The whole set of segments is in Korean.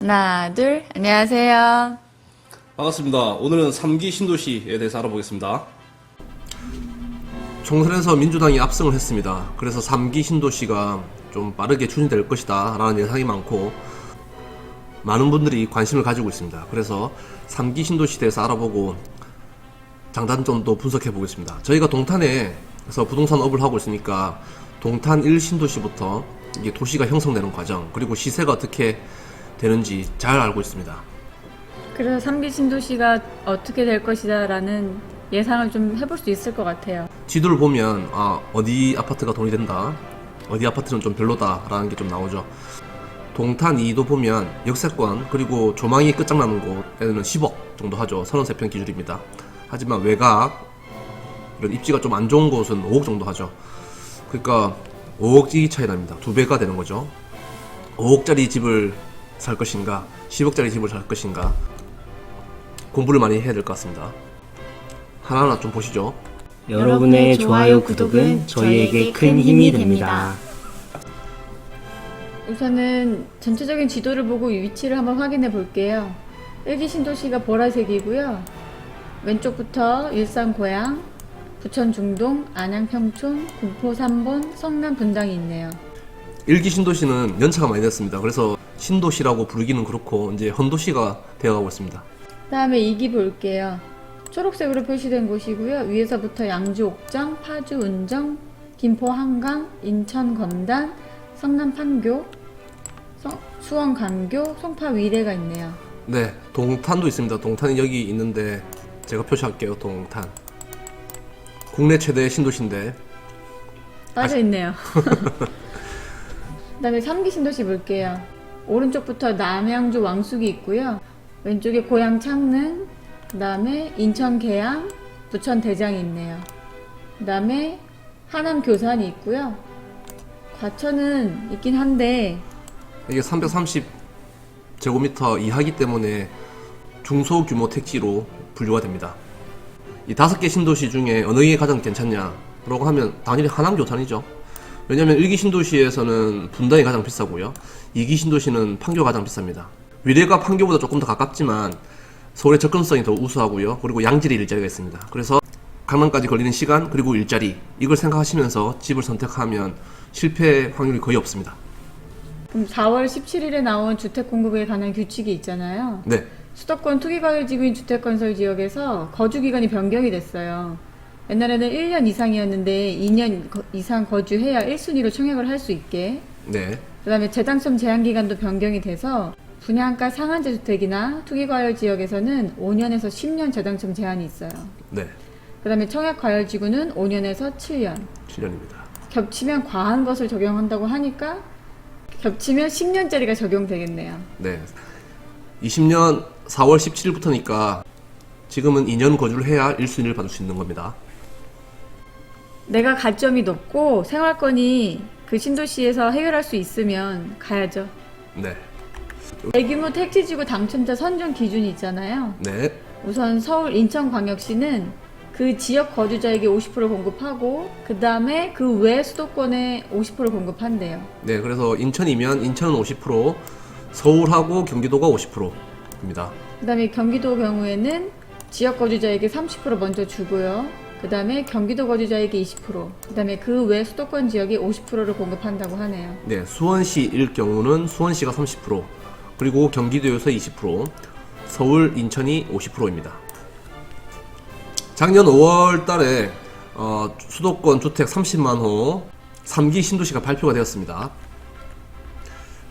하나, 둘, 안녕하세요. 반갑습니다. 오늘은 3기 신도시에 대해서 알아보겠습니다. 총선에서 민주당이 압승을 했습니다. 그래서 3기 신도시가 좀 빠르게 추진될 것이다 라는 예상이 많고 많은 분들이 관심을 가지고 있습니다. 그래서 3기 신도시에 대해서 알아보고 장단점도 분석해 보겠습니다. 저희가 동탄에서 부동산 업을 하고 있으니까 동탄 1신도시부터 이게 도시가 형성되는 과정, 그리고 시세가 어떻게 되는지 잘 알고 있습니다. 그래서 3기 신도시가 어떻게 될 것이다 라는 예상을 좀 해볼 수 있을 것 같아요. 지도를 보면 어디 아파트가 돈이 된다, 어디 아파트는 좀 별로다 라는 게 좀 나오죠. 동탄 2도 보면 역세권 그리고 조망이 끝장나는 곳에는 10억 정도 하죠. 33평 기준입니다. 하지만 외곽 이런 입지가 좀 안 좋은 곳은 5억 정도 하죠. 그러니까 5억이 차이 납니다. 2배가 되는 거죠. 5억짜리 집을 살 것인가 10억짜리 집을 살 것인가 공부를 많이 해야 될 것 같습니다. 하나하나 좀 보시죠. 여러분의 좋아요, 구독은 저희에게 큰 힘이 됩니다. 우선은 전체적인 지도를 보고 위치를 한번 확인해 볼게요. 1기 신도시가 보라색이고요. 왼쪽부터 일산 고양, 부천 중동, 안양 평촌, 군포 3본, 성남 분당이 있네요. 1기 신도시는 연차가 많이 됐습니다. 그래서 신도시라고 부르기는 그렇고 이제 헌도시가 되어가고 있습니다. 다음에 2기 볼게요. 초록색으로 표시된 곳이고요. 위에서부터 양주 옥정, 파주 운정, 김포 한강, 인천 검단, 성남 판교, 수원 강교, 송파 위례가 있네요. 네, 동탄도 있습니다. 동탄이 여기 있는데 제가 표시할게요. 동탄 국내 최대 신도시인데 빠져있네요. 그 다음에 3기 신도시 볼게요. 오른쪽부터 남양주 왕숙이 있고요. 왼쪽에 고양 창릉, 그 다음에 인천 계양, 부천 대장이 있네요. 그 다음에 하남 교산이 있고요. 과천은 있긴 한데 이게 330제곱미터 이하기 때문에 중소규모 택지로 분류가 됩니다. 이 5개 신도시 중에 어느 게 가장 괜찮냐라고 하면 당연히 하남 교산이죠. 왜냐면 1기 신도시에서는 분당이 가장 비싸고요. 2기 신도시는 판교가 가장 비쌉니다. 위례가 판교보다 조금 더 가깝지만 서울의 접근성이 더 우수하고요. 그리고 양질의 일자리가 있습니다. 그래서 강남까지 걸리는 시간 그리고 일자리 이걸 생각하시면서 집을 선택하면 실패 확률이 거의 없습니다. 그럼 4월 17일에 나온 주택 공급에 관한 규칙이 있잖아요. 네, 수도권 투기과열지구인 주택건설지역에서 거주기간이 변경이 됐어요. 옛날에는 1년 이상이었는데 2년 이상 거주해야 1순위로 청약을 할 수 있게. 네, 그 다음에 재당첨 제한기간도 변경이 돼서 분양가 상한제 주택이나 투기과열 지역에서는 5년에서 10년 재당첨 제한이 있어요. 네, 그 다음에 청약과열지구는 5년에서 7년. 7년입니다. 겹치면 과한 것을 적용한다고 하니까 겹치면 10년짜리가 적용되겠네요. 네, 20년 4월 17일부터니까 지금은 2년 거주를 해야 1순위를 받을 수 있는 겁니다. 내가 가점이 높고 생활권이 그 신도시에서 해결할 수 있으면 가야죠. 네, 대규모 택지지구 당첨자 선정 기준이 있잖아요. 네, 우선 서울 인천광역시는 그 지역 거주자에게 50% 공급하고 그 다음에 그 외 수도권에 50% 공급한대요. 네. 그래서 인천이면 인천은 50%, 서울하고 경기도가 50%입니다. 그 다음에 경기도 경우에는 지역 거주자에게 30% 먼저 주고요. 그 다음에 경기도 거주자에게 20%, 그 다음에 그 외 수도권 지역에 50%를 공급한다고 하네요. 네, 수원시일 경우는 수원시가 30%, 그리고 경기도에서 20%, 서울, 인천이 50%입니다. 작년 5월 달에 수도권 주택 30만호 3기 신도시가 발표가 되었습니다.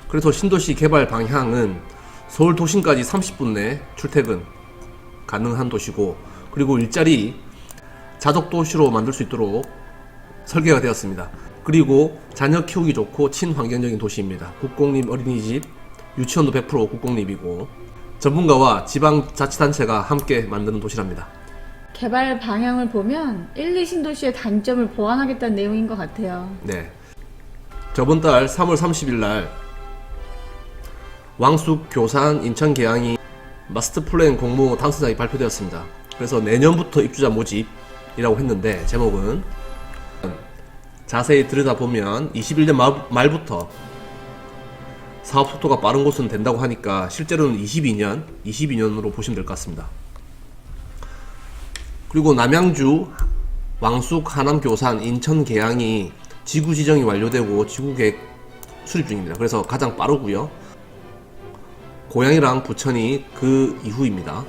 그래서 신도시 개발 방향은 서울 도심까지 30분 내 출퇴근 가능한 도시고, 그리고 일자리 자족 도시로 만들 수 있도록 설계가 되었습니다. 그리고 자녀 키우기 좋고 친환경적인 도시입니다. 국공립 어린이집, 유치원도 100% 국공립이고 전문가와 지방자치단체가 함께 만드는 도시랍니다. 개발 방향을 보면 1, 2 신도시의 단점을 보완하겠다는 내용인 것 같아요. 네, 저번 달 3월 30일 날 왕숙, 교산, 인천 계양이 마스터 플랜 공모 당선작이 발표되었습니다. 그래서 내년부터 입주자 모집이라고 했는데 제목은 자세히 들여다보면 21년 말부터 사업 속도가 빠른 곳은 된다고 하니까 실제로는 22년으로 보시면 될 것 같습니다. 그리고 남양주, 왕숙, 하남, 교산, 인천, 계양이 지구 지정이 완료되고 지구 계획 수립 중입니다. 그래서 가장 빠르고요. 고양이랑 부천이 그 이후입니다.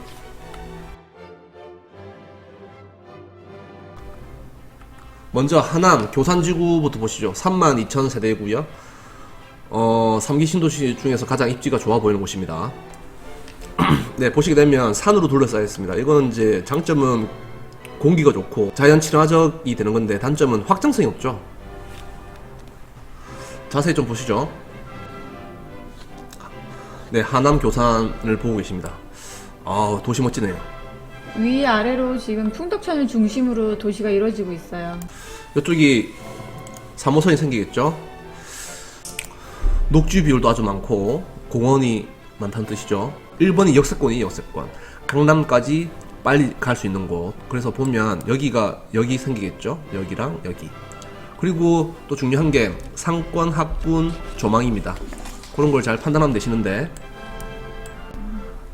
먼저 하남 교산지구부터 보시죠. 32,000세대고요. 3기 신도시 중에서 가장 입지가 좋아 보이는 곳입니다. 네, 보시게 되면 산으로 둘러싸여 있습니다. 이건 이제 장점은 공기가 좋고 자연 친화적이 되는 건데 단점은 확장성이 없죠. 자세히 좀 보시죠. 네, 하남 교산을 보고 계십니다. 아, 도시 멋지네요. 위아래로 지금 풍덕천을 중심으로 도시가 이루어지고 있어요. 이쪽이 3호선이 생기겠죠. 녹지 비율도 아주 많고 공원이 많다는 뜻이죠. 1번이 역세권이 역세권. 강남까지 빨리 갈 수 있는 곳. 그래서 보면 여기 생기겠죠. 여기랑 여기. 그리고 또 중요한 게 상권, 학군, 조망입니다. 그런 걸 잘 판단하면 되시는데,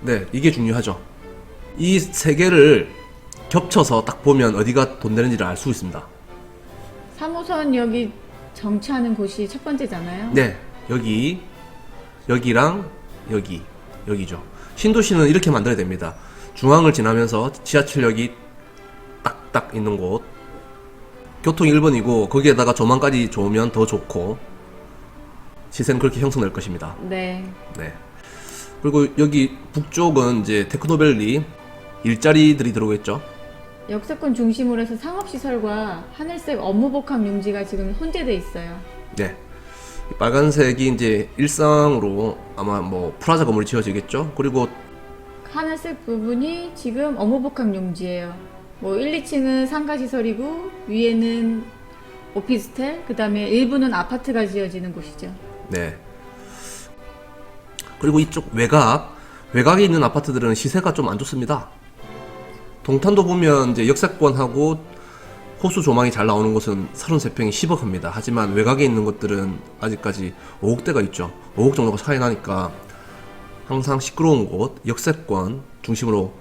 네, 이게 중요하죠. 이 세 개를 겹쳐서 딱 보면 어디가 돈 되는지를 알 수 있습니다. 3호선 여기 정차하는 곳이 첫 번째잖아요. 네, 여기랑 여기죠. 신도시는 이렇게 만들어야 됩니다. 중앙을 지나면서 지하철역이 딱딱 있는 곳. 교통이 1번이고 거기에다가 조망까지 좋으면 더 좋고 시세는 그렇게 형성될 것입니다. 네. 네. 그리고 여기 북쪽은 이제 테크노밸리 일자리들이 들어오겠죠. 역세권 중심으로 해서 상업시설과 하늘색 업무복합 용지가 지금 혼재돼 있어요. 네. 이 빨간색이 이제 일상으로 아마 뭐 프라자 건물이 지어지겠죠. 그리고 하늘색 부분이 지금 업무복합 용지예요. 뭐 1, 2층은 상가시설이고 위에는 오피스텔, 그 다음에 일부는 아파트가 지어지는 곳이죠. 네. 그리고 이쪽 외곽에 있는 아파트들은 시세가 좀 안 좋습니다. 동탄도 보면 이제 역세권하고 호수 조망이 잘 나오는 곳은 33평이 10억 합니다. 하지만 외곽에 있는 것들은 아직까지 5억대가 있죠. 5억 정도가 차이 나니까 항상 시끄러운 곳, 역세권 중심으로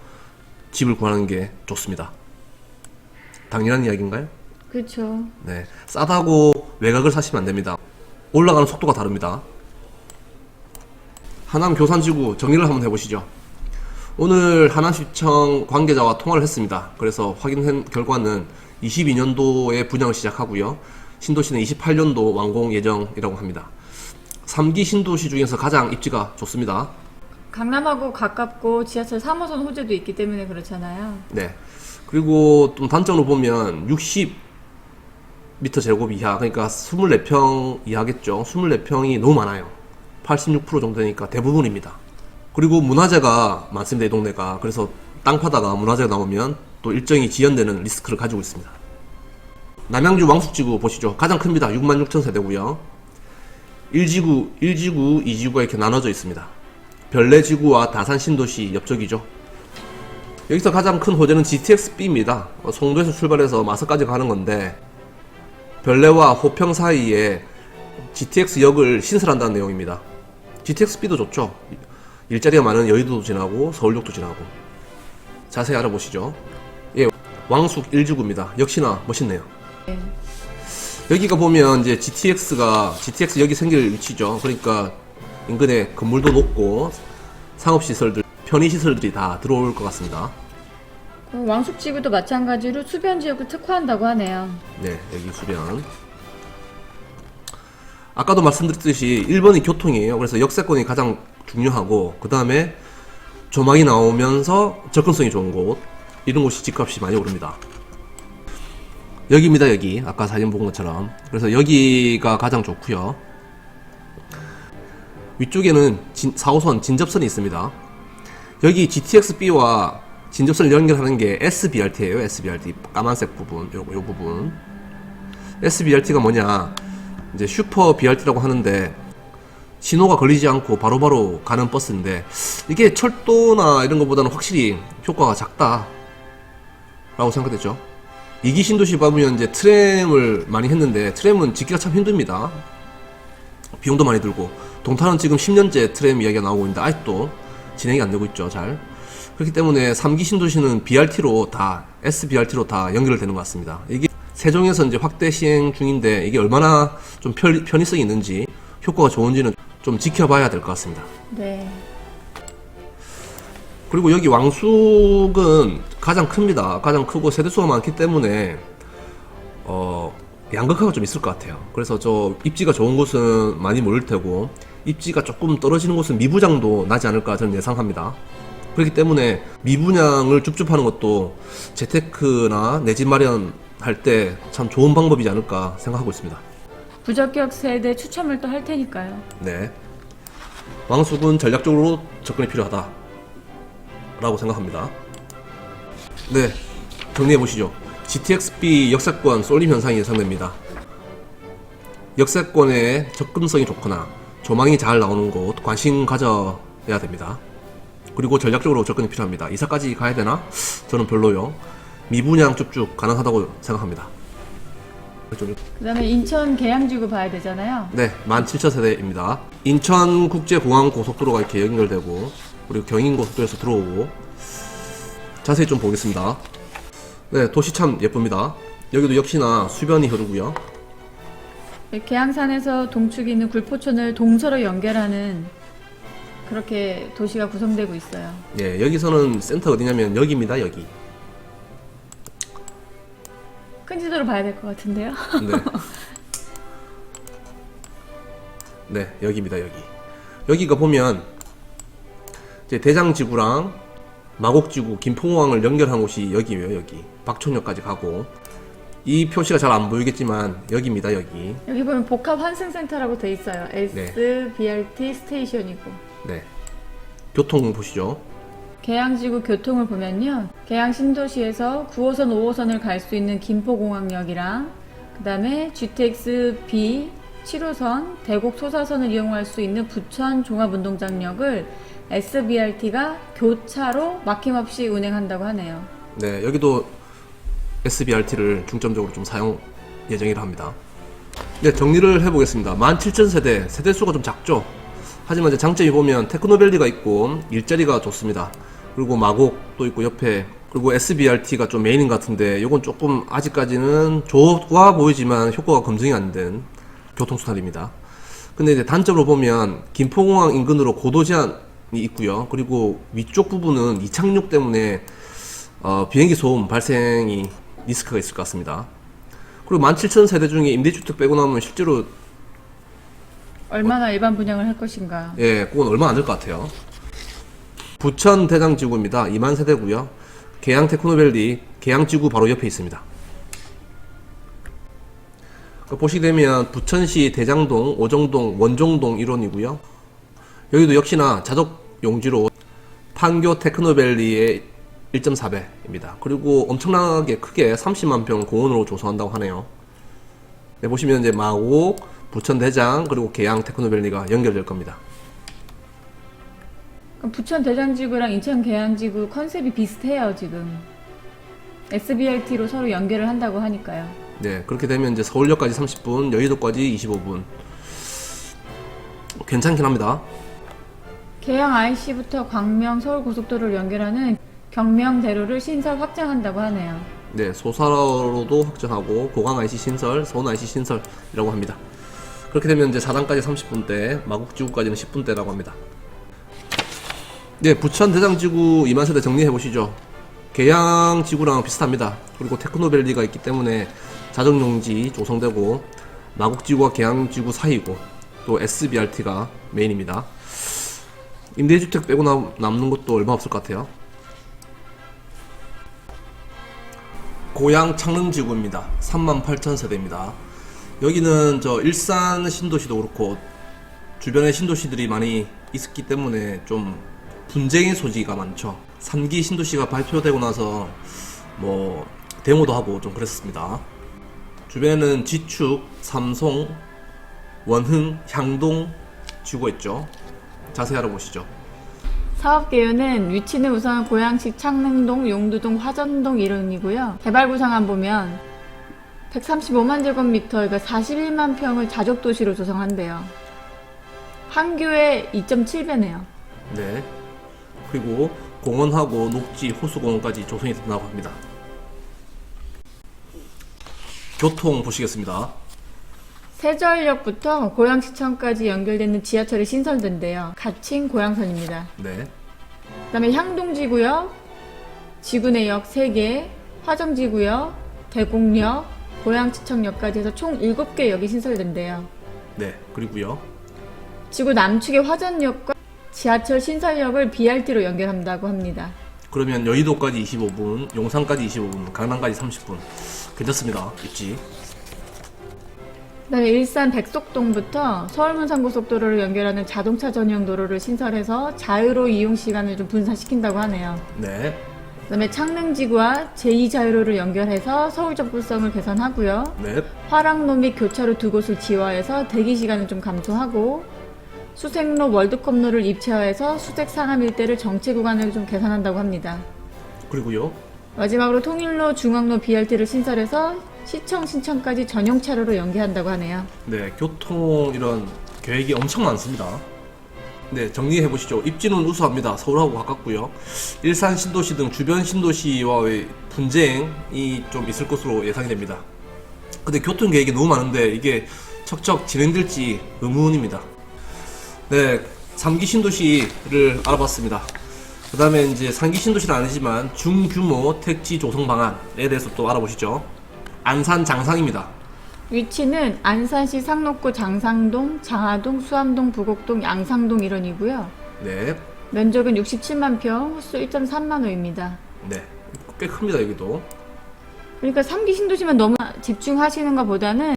집을 구하는 게 좋습니다. 당연한 이야기인가요? 그렇죠. 네. 싸다고 외곽을 사시면 안 됩니다. 올라가는 속도가 다릅니다. 하남 교산지구 정리를 한번 해보시죠. 오늘 하남시청 관계자와 통화를 했습니다. 그래서 확인한 결과는 22년도에 분양을 시작하고요. 신도시는 28년도 완공 예정이라고 합니다. 3기 신도시 중에서 가장 입지가 좋습니다. 강남하고 가깝고 지하철 3호선 호재도 있기 때문에 그렇잖아요. 네. 그리고 좀 단점으로 보면 60m 제곱 이하, 그러니까 24평 이하겠죠. 24평이 너무 많아요. 86% 정도 되니까 대부분입니다. 그리고 문화재가 많습니다, 이 동네가. 그래서 땅 파다가 문화재가 나오면 또 일정이 지연되는 리스크를 가지고 있습니다. 남양주 왕숙지구 보시죠. 가장 큽니다. 66,000세대고요. 1지구, 2지구가 이렇게 나눠져 있습니다. 별내지구와 다산신도시 옆쪽이죠. 여기서 가장 큰 호재는 GTX-B입니다. 송도에서 출발해서 마석까지 가는 건데 별내와 호평 사이에 GTX역을 신설한다는 내용입니다. GTX-B도 좋죠. 일자리가 많은 여의도도 지나고 서울역도 지나고. 자세히 알아보시죠. 예, 왕숙 1지구입니다. 역시나 멋있네요. 네. 여기가 보면 이제 GTX역이 생길 위치죠. 그러니까 인근에 건물도 높고 상업시설들, 편의시설들이 다 들어올 것 같습니다. 왕숙지구도 마찬가지로 수변지역을 특화한다고 하네요. 네, 여기 수변. 아까도 말씀드렸듯이 1번이 교통이에요. 그래서 역세권이 가장 중요하고 그 다음에 조망이 나오면서 접근성이 좋은 곳, 이런 곳이 집값이 많이 오릅니다. 여기입니다. 여기 아까 사진 본 것처럼. 그래서 여기가 가장 좋고요. 위쪽에는 4호선 진접선이 있습니다. 여기 GTX-B와 진접선을 연결하는 게 SBRT예요. SBRT 까만색 부분, 요 부분. SBRT가 뭐냐? 이제 슈퍼 BRT라고 하는데 신호가 걸리지 않고 바로바로 가는 버스인데 이게 철도나 이런 것보다는 확실히 효과가 작다 라고 생각됐죠. 2기 신도시 보면 이제 트램을 많이 했는데 트램은 짓기가 참 힘듭니다. 비용도 많이 들고 동탄은 지금 10년째 트램 이야기가 나오고 있는데 아직도 진행이 안 되고 있죠. 잘. 그렇기 때문에 3기 신도시는 BRT로 다 SBRT로 다 연결되는 것 같습니다. 이게 세종에서 이제 확대 시행 중인데 이게 얼마나 좀 편의성이 있는지 효과가 좋은지는 좀 지켜봐야 될 것 같습니다. 네. 그리고 여기 왕숙은 가장 큽니다. 가장 크고 세대수가 많기 때문에 양극화가 좀 있을 것 같아요. 그래서 저 입지가 좋은 곳은 많이 몰릴 테고 입지가 조금 떨어지는 곳은 미분양도 나지 않을까 저는 예상합니다. 그렇기 때문에 미분양을 줍줍하는 것도 재테크나 내 집 마련할 때 참 좋은 방법이지 않을까 생각하고 있습니다. 부적격 세대 추첨을 또 할 테니까요. 네. 왕숙은 전략적으로 접근이 필요하다 라고 생각합니다. 네, 정리해 보시죠. GTX-B 역세권 쏠림 현상이 예상됩니다. 역세권에 접근성이 좋거나 조망이 잘 나오는 곳 관심 가져야 됩니다. 그리고 전략적으로 접근이 필요합니다. 이사까지 가야 되나? 저는 별로요. 미분양 쭉쭉 가능하다고 생각합니다. 그 다음에 인천 계양지구 봐야 되잖아요. 네, 17,000세대입니다. 인천국제공항고속도로가 이렇게 연결되고 그리고 경인고속도로에서 들어오고 자세히 좀 보겠습니다. 네, 도시 참 예쁩니다. 여기도 역시나 수변이 흐르고요. 계양산에서 동축이 있는 굴포촌을 동서로 연결하는 그렇게 도시가 구성되고 있어요. 예, 여기서는 센터 어디냐면 여기입니다. 여기. 큰 지도로 봐야 될 것 같은데요. 네. 네, 여기입니다. 여기. 여기가 보면 이제 대장지구랑 마곡지구, 김포공항을 연결한 곳이 여기예요. 여기. 박촌역까지 가고 이 표시가 잘 안 보이겠지만 여기입니다. 여기. 여기 보면 복합 환승센터라고 돼 있어요. SBRT 스테이션이고. 네. 교통 보시죠. 계양지구 교통을 보면요. 계양 신도시에서 9호선, 5호선을 갈 수 있는 김포공항역이랑 그 다음에 GTX-B 7호선, 대곡 소사선을 이용할 수 있는 부천 종합운동장역을 SBRT가 교차로 막힘없이 운행한다고 하네요. 네, 여기도 SBRT를 중점적으로 좀 사용 예정이라 합니다. 네, 정리를 해보겠습니다. 17,000세대, 세대수가 좀 작죠? 하지만 이제 장점이 보면 테크노밸리가 있고 일자리가 좋습니다. 그리고 마곡도 있고 옆에, 그리고 SBRT가 좀 메인인 것 같은데 이건 조금 아직까지는 좋아 보이지만 효과가 검증이 안 된 교통수단입니다. 근데 이제 단점으로 보면 김포공항 인근으로 고도 제한이 있고요. 그리고 위쪽 부분은 이착륙 때문에 비행기 소음 발생이 리스크가 있을 것 같습니다. 그리고 17,000세대 중에 임대주택 빼고 나면 실제로 얼마나 일반 분양을 할 것인가. 예, 그건 얼마 안 될 것 같아요. 부천 대장지구입니다. 2만 세대고요. 계양 테크노밸리 계양지구 바로 옆에 있습니다. 보시게 되면 부천시 대장동, 오정동, 원종동 일원이고요. 여기도 역시나 자적 용지로 판교 테크노밸리의 1.4배입니다. 그리고 엄청나게 크게 30만 평 공원으로 조성한다고 하네요. 네, 보시면 이제 마곡, 부천 대장, 그리고 계양 테크노밸리가 연결될 겁니다. 그럼 부천 대장지구랑 인천 계양지구 컨셉이 비슷해요, 지금. SBRT로 서로 연결을 한다고 하니까요. 네, 그렇게 되면 이제 서울역까지 30분, 여의도까지 25분. 괜찮긴 합니다. 계양 IC부터 광명 서울고속도로를 연결하는 경명대로를 신설 확장한다고 하네요. 네, 소사로도 확정하고 고강 IC 신설, 서운 IC 신설이라고 합니다. 그렇게 되면 이제 4단까지 30분대, 마곡지구까지는 10분대라고 합니다. 네, 부천 대장지구 2만 세대 정리해 보시죠. 계양지구랑 비슷합니다. 그리고 테크노밸리가 있기 때문에 자정용지 조성되고 마곡지구와 계양지구 사이고 또 SBRT가 메인입니다. 임대주택 빼고 남는 것도 얼마 없을 것 같아요. 고양 창릉지구입니다. 38,000세대입니다. 여기는 저 일산 신도시도 그렇고 주변에 신도시들이 많이 있었기 때문에 좀 분쟁의 소지가 많죠. 3기 신도시가 발표되고 나서 뭐 데모도 하고 좀 그랬습니다. 주변에는 지축, 삼송, 원흥, 향동 지구가 있죠. 자세히 알아보시죠. 사업 개요는 위치는 우선 고양시 창릉동, 용두동, 화전동 일원이고요. 개발 구상안 보면 135만 제곱미터, 그러니까 41만 평을 자족도시로 조성한대요. 한교의 2.7배네요. 네. 그리고 공원하고 녹지, 호수공원까지 조성이 된다고 합니다. 교통 보시겠습니다. 세저역부터 고양시청까지 연결되는 지하철이 신설된대요. 가칭 고양선입니다. 네. 그 다음에 향동지구역, 지구내역 3개, 화정지구역, 대곡역, 고양시청역까지 해서 총 7개 역이 신설된대요. 네. 그리고요. 지구 남측의 화전역과 지하철 신설역을 BRT로 연결한다고 합니다. 그러면 여의도까지 25분, 용산까지 25분, 강남까지 30분. 괜찮습니다. 입지. 그다음에 일산 백석동부터 서울문산고속도로를 연결하는 자동차 전용 도로를 신설해서 자유로 이용 시간을 좀 분산시킨다고 하네요. 네. 그다음에 창릉지구와 제2자유로를 연결해서 서울 접근성을 개선하고요. 네. 화랑로 및 교차로 두 곳을 지화해서 대기 시간을 좀 감소하고 수색로 월드컵로를 입체화해서 수색 상암 일대를 정체 구간을 좀 개선한다고 합니다. 그리고요. 마지막으로 통일로 중앙로 BRT를 신설해서 시청 신청까지 전용 차로로 연계한다고 하네요. 네. 교통 이런 계획이 엄청 많습니다. 네. 정리해 보시죠. 입지는 우수합니다. 서울하고 가깝고요. 일산 신도시 등 주변 신도시와의 분쟁이 좀 있을 것으로 예상이 됩니다. 근데 교통 계획이 너무 많은데 이게 척척 진행될지 의문입니다. 네, 3기 신도시를 알아봤습니다. 그 다음에 이제 3기 신도시는 아니지만 중규모 택지 조성 방안에 대해서 또 알아보시죠. 안산 장상입니다. 위치는 안산시 상록구 장상동, 장하동, 수암동, 부곡동, 양상동 일원이고요. 네, 면적은 67만 평, 호수 1.3만 호입니다. 네, 꽤 큽니다 여기도. 그러니까 3기 신도시만 너무 집중하시는 것보다는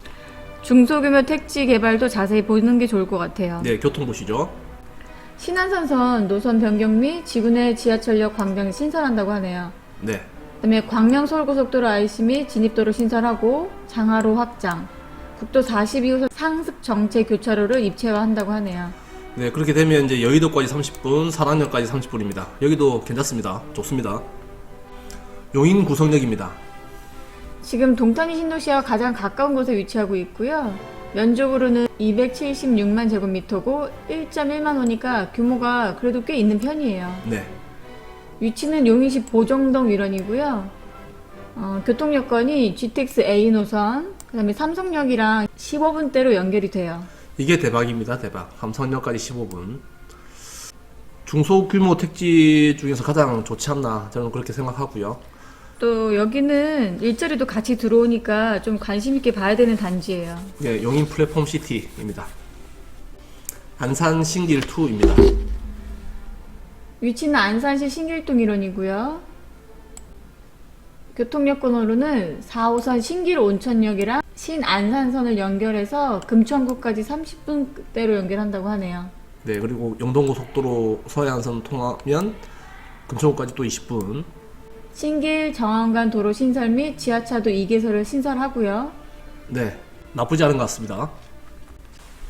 중소규모 택지 개발도 자세히 보는 게 좋을 것 같아요. 네, 교통 보시죠. 신안산선 노선 변경 및 지구내 지하철역 광장 신설한다고 하네요. 네, 그다음에 광명 서울고속도로 IC 및 진입도로 신설하고 장하로 확장, 국도 42호선 상습 정체 교차로를 입체화한다고 하네요. 네, 그렇게 되면 이제 여의도까지 30분, 사랑역까지 30분입니다. 여기도 괜찮습니다. 좋습니다. 용인 구성역입니다. 지금 동탄이 신도시와 가장 가까운 곳에 위치하고 있고요. 면적으로는 276만 제곱미터고 1.1만 호니까 규모가 그래도 꽤 있는 편이에요. 네, 위치는 용인시 보정동 일원이고요. 교통 여건이 GTX A 노선, 그 다음에 삼성역이랑 15분대로 연결이 돼요. 이게 대박입니다. 대박. 삼성역까지 15분. 중소규모 택지 중에서 가장 좋지 않나 저는 그렇게 생각하고요. 또 여기는 일자리도 같이 들어오니까 좀 관심 있게 봐야 되는 단지예요. 네, 용인 플랫폼 시티입니다. 안산 신길 2입니다. 위치는 안산시 신길동 일원이고요. 교통여건으로는 4호선 신길 온천역이랑 신안산선을 연결해서 금천구까지 30분대로 연결한다고 하네요. 네, 그리고 영동고속도로 서해안선 통하면 금천구까지 또 20분. 신길 정안간 도로 신설 및 지하차도 2개소를 신설하고요. 네, 나쁘지 않은 것 같습니다.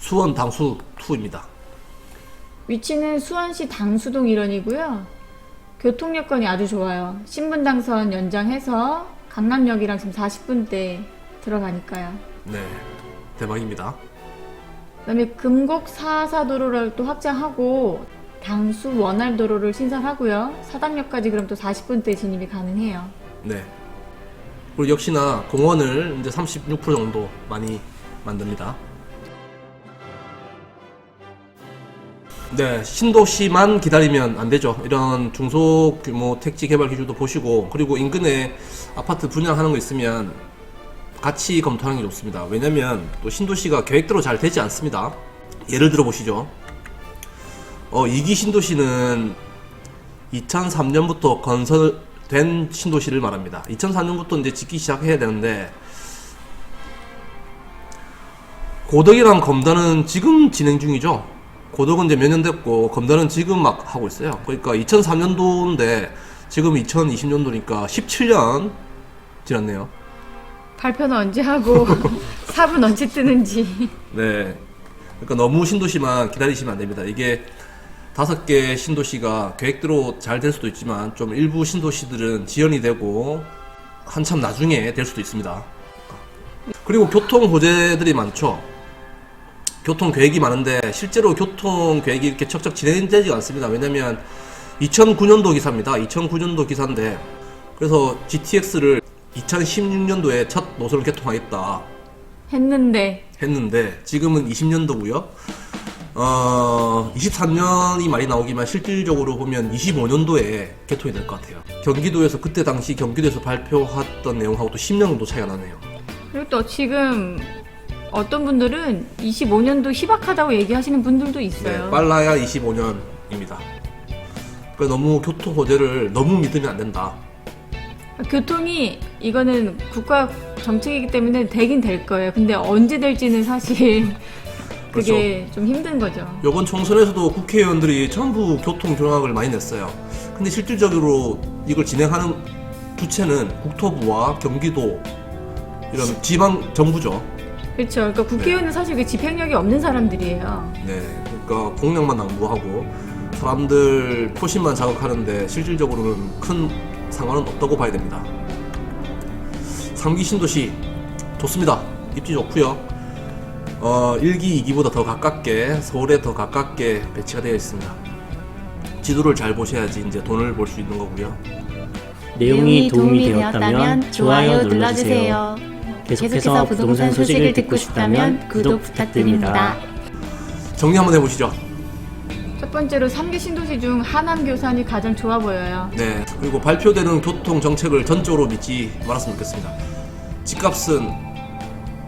수원 당수 2입니다. 위치는 수원시 당수동 일원이고요. 교통여건이 아주 좋아요. 신분당선 연장해서 강남역이랑 지금 40분대 들어가니까요. 네, 대박입니다. 그다음에 금곡 444도로를 또 확장하고 당수 원활도로를 신설하고요. 사당역까지 그럼 또 40분대 진입이 가능해요. 네. 그리고 역시나 공원을 이제 36% 정도 많이 만듭니다. 네, 신도시만 기다리면 안 되죠. 이런 중소규모 택지 개발 기준도 보시고, 그리고 인근에 아파트 분양하는 거 있으면 같이 검토하는 게 좋습니다. 왜냐면 또 신도시가 계획대로 잘 되지 않습니다. 예를 들어 보시죠. 2기 신도시는 2003년부터 건설된 신도시를 말합니다. 2004년부터 이제 짓기 시작해야 되는데, 고덕이랑 검단은 지금 진행 중이죠. 고덕은 이제 몇 년 됐고, 검단은 지금 막 하고 있어요. 그러니까 2003년도인데, 지금 2020년도니까 17년 지났네요. 발표는 언제 하고 삽은 언제 뜨는지. 네. 그러니까 너무 신도시만 기다리시면 안 됩니다. 이게 5개 신도시가 계획대로 잘 될 수도 있지만 좀 일부 신도시들은 지연이 되고 한참 나중에 될 수도 있습니다. 그리고 교통 호재들이 많죠. 교통 계획이 많은데 실제로 교통 계획이 이렇게 척척 진행되지가 않습니다. 왜냐면 2009년도 기사입니다. 2009년도 기사인데 그래서 GTX를 2016년도에 첫 노선을 개통하겠다 했는데 지금은 20년도고요. 23년이 많이 나오기만 실질적으로 보면 25년도에 개통이 될 것 같아요. 경기도에서 그때 당시 경기도에서 발표했던 내용하고 또 10년 정도 차이가 나네요. 그리고 또 지금 어떤 분들은 25년도 희박하다고 얘기하시는 분들도 있어요. 네, 빨라야 25년입니다. 그러니까 너무 교통 호재를 너무 믿으면 안 된다. 교통이 이거는 국가 정책이기 때문에 되긴 될 거예요. 근데 언제 될지는 사실 그게 좀 힘든 거죠. 이번 총선에서도 국회의원들이 전부 교통 공약을 많이 냈어요. 근데 실질적으로 이걸 진행하는 주체는 국토부와 경기도 이런 지방 정부죠. 그렇죠. 그러니까 국회의원은 사실 그 집행력이 없는 사람들이에요. 네, 그러니까 공약만 낭보하고 사람들 표심만 자극하는데 실질적으로는 큰 상관은 없다고 봐야 됩니다. 3기 신도시 좋습니다. 입지 좋고요. 1기, 2기보다 더 가깝게 서울에 더 가깝게 배치가 되어 있습니다. 지도를 잘 보셔야지 이제 돈을 벌 수 있는 거고요. 내용이 도움이 되었다면 좋아요 눌러주세요. 계속해서 부동산 소식을 듣고 싶다면 구독 부탁드립니다. 정리 한번 해보시죠. 첫 번째로 3기 신도시 중 하남 교산이 가장 좋아 보여요. 네, 그리고 발표되는 교통 정책을 전적으로 믿지 말았으면 좋겠습니다. 집값은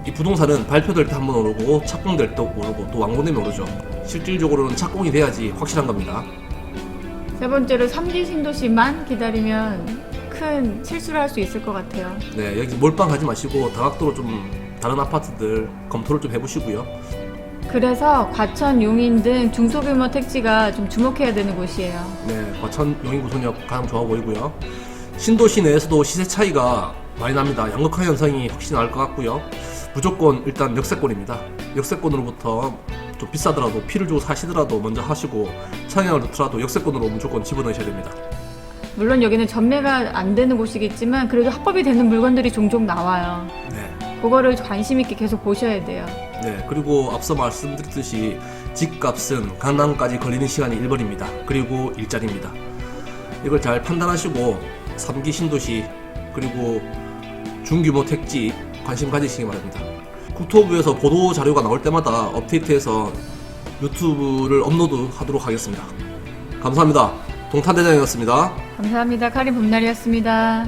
이 부동산은 발표될 때 한 번 오르고 착공될 때 오르고 또 완공되면 오르죠. 실질적으로는 착공이 돼야지 확실한 겁니다. 세 번째로 3기 신도시만 기다리면 큰 실수를 할 수 있을 것 같아요. 네, 여기 몰빵하지 마시고 다각도로 좀 다른 아파트들 검토를 좀 해보시고요. 그래서 과천, 용인 등 중소규모 택지가 좀 주목해야 되는 곳이에요. 네, 과천 용인 구선역 가장 좋아 보이고요. 신도시 내에서도 시세 차이가 많이 납니다. 양극화 현상이 확실히 나을 것 같고요. 무조건 일단 역세권입니다. 역세권으로부터 좀 비싸더라도 피를 주고 사시더라도 먼저 하시고 청약을 넣더라도 역세권으로 무조건 집어넣으셔야 됩니다. 물론 여기는 전매가 안 되는 곳이겠지만 그래도 합법이 되는 물건들이 종종 나와요. 네, 그거를 관심 있게 계속 보셔야 돼요. 네, 그리고 앞서 말씀드렸듯이 집값은 강남까지 걸리는 시간이 1번입니다. 그리고 일자리입니다. 이걸 잘 판단하시고 3기 신도시 그리고 중규모 택지 관심 가지시기 바랍니다. 국토부에서 보도 자료가 나올 때마다 업데이트해서 유튜브를 업로드하도록 하겠습니다. 감사합니다. 동탄대장이었습니다. 감사합니다. 카린 봄날이었습니다.